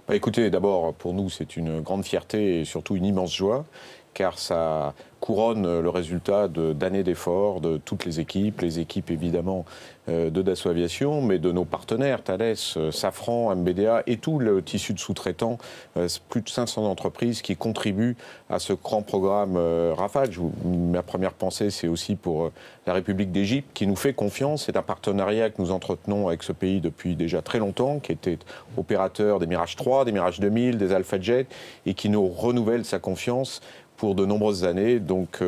Bah, écoutez, d'abord, pour nous, c'est une grande fierté et surtout une immense joie, car ça couronne le résultat d'années d'efforts de toutes les équipes évidemment de Dassault Aviation, mais de nos partenaires, Thales, Safran, MBDA et tout le tissu de sous-traitants, plus de 500 entreprises qui contribuent à ce grand programme Rafale. Ma première pensée, c'est aussi pour la République d'Égypte qui nous fait confiance. C'est un partenariat que nous entretenons avec ce pays depuis déjà très longtemps, qui était opérateur des Mirage 3, des Mirage 2000, des Alpha Jet, et qui nous renouvelle sa confiance pour de nombreuses années. Donc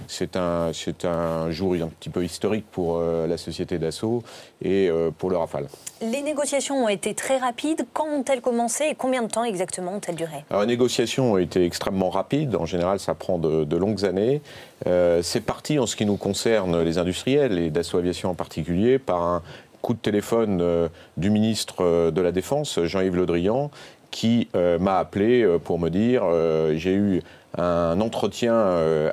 c'est un jour un petit peu historique pour la société Dassault et pour le Rafale. Les négociations ont été très rapides. Quand ont-elles commencé et combien de temps exactement ont-elles duré? Alors, les négociations ont été extrêmement rapides. En général, ça prend de longues années. C'est parti en ce qui nous concerne, les industriels, et Dassault Aviation en particulier, par un coup de téléphone du ministre de la Défense, Jean-Yves Le Drian, qui m'a appelé pour me dire j'ai eu un entretien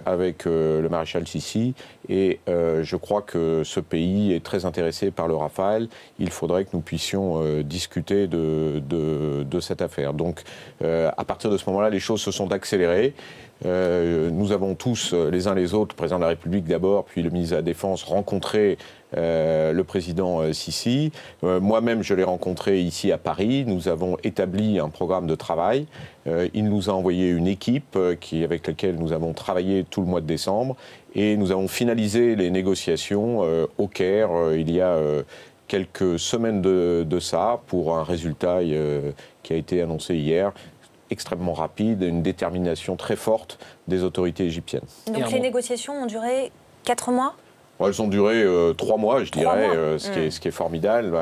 avec le maréchal Sissi et je crois que ce pays est très intéressé par le Rafale. Il faudrait que nous puissions discuter de cette affaire. Donc à partir de ce moment-là, les choses se sont accélérées. Nous avons tous, les uns les autres, le président de la République d'abord, puis le ministre de la Défense, rencontré le président Sissi. Moi-même, je l'ai rencontré ici à Paris. Nous avons établi un programme de travail. Il nous a envoyé une équipe avec laquelle nous avons travaillé tout le mois de décembre. Et nous avons finalisé les négociations au Caire il y a quelques semaines de ça, pour un résultat qui a été annoncé hier, extrêmement rapide, une détermination très forte des autorités égyptiennes. Donc les négociations ont duré 4 mois ? Elles ont duré 3 mois, je dirais, ce qui est formidable.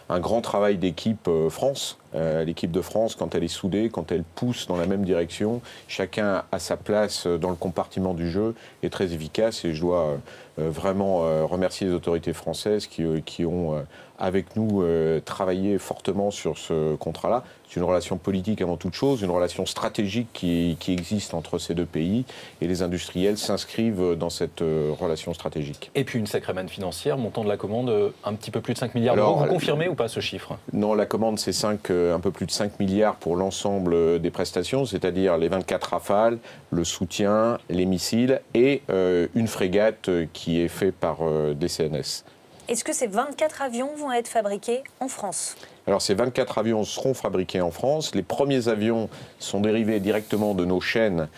Un grand travail d'équipe France. L'équipe de France, quand elle est soudée, quand elle pousse dans la même direction, chacun a sa place dans le compartiment du jeu, est très efficace. Et je dois vraiment remercier les autorités françaises qui ont, avec nous, travaillé fortement sur ce contrat-là. C'est une relation politique avant toute chose, une relation stratégique qui existe entre ces deux pays. Et les industriels s'inscrivent dans cette relation stratégique. Et puis une sacrée manne financière, montant de la commande un petit peu plus de 5 milliards d'euros. Vous confirmez ou pas ce chiffre? Non, la commande c'est un peu plus de 5 milliards pour l'ensemble des prestations, c'est-à-dire les 24 Rafales, le soutien, les missiles et une frégate qui est faite par des CNS. Est-ce que ces 24 avions vont être fabriqués en France ? Alors ces 24 avions seront fabriqués en France. Les premiers avions sont dérivés directement de nos chaînes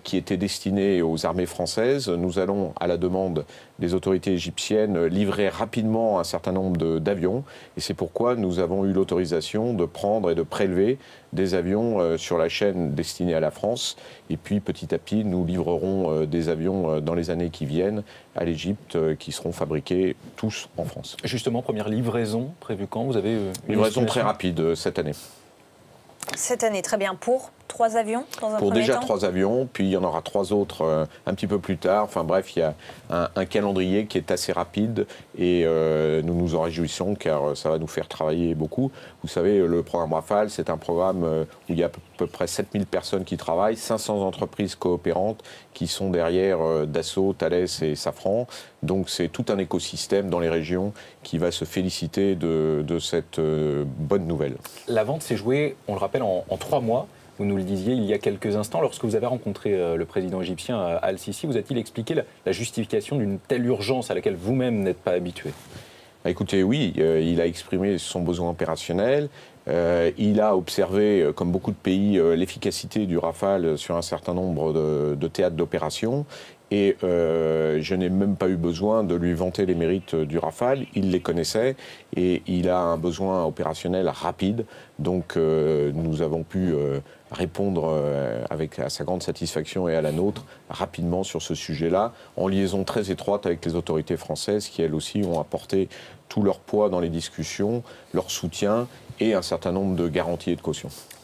qui étaient destinées aux armées françaises. Nous allons, à la demande des autorités égyptiennes, livrer rapidement un certain nombre d'avions. Et c'est pourquoi nous avons eu l'autorisation de prendre et de prélever des avions sur la chaîne destinée à la France. Et puis petit à petit, nous livrerons des avions dans les années qui viennent à l'Égypte qui seront fabriqués tous en France. Justement, première livraison prévue quand? Vous avez une livraison très rapide cette année. Cette année, très bien. Pour 3 avions dans un Pour premier déjà temps 3 avions, puis il y en aura 3 autres un petit peu plus tard. Enfin bref, il y a un calendrier qui est assez rapide et nous nous en réjouissons car ça va nous faire travailler beaucoup. Vous savez, le programme Rafale, c'est un programme où il y a à peu près 7000 personnes qui travaillent, 500 entreprises coopérantes qui sont derrière Dassault, Thales et Safran. Donc c'est tout un écosystème dans les régions qui va se féliciter de cette bonne nouvelle. La vente s'est jouée, on le rappelle, en 3 mois. Vous nous le disiez il y a quelques instants, lorsque vous avez rencontré le président égyptien Al-Sisi, vous a-t-il expliqué la justification d'une telle urgence à laquelle vous-même n'êtes pas habitué? Écoutez, oui, il a exprimé son besoin opérationnel. Il a observé, comme beaucoup de pays, l'efficacité du Rafale sur un certain nombre de théâtres d'opération. Et je n'ai même pas eu besoin de lui vanter les mérites du Rafale. Il les connaissait et il a un besoin opérationnel rapide. Donc nous avons pu répondre à sa grande satisfaction et à la nôtre rapidement sur ce sujet-là, en liaison très étroite avec les autorités françaises qui, elles aussi, ont apporté tout leur poids dans les discussions, leur soutien et un certain nombre de garanties et de cautions.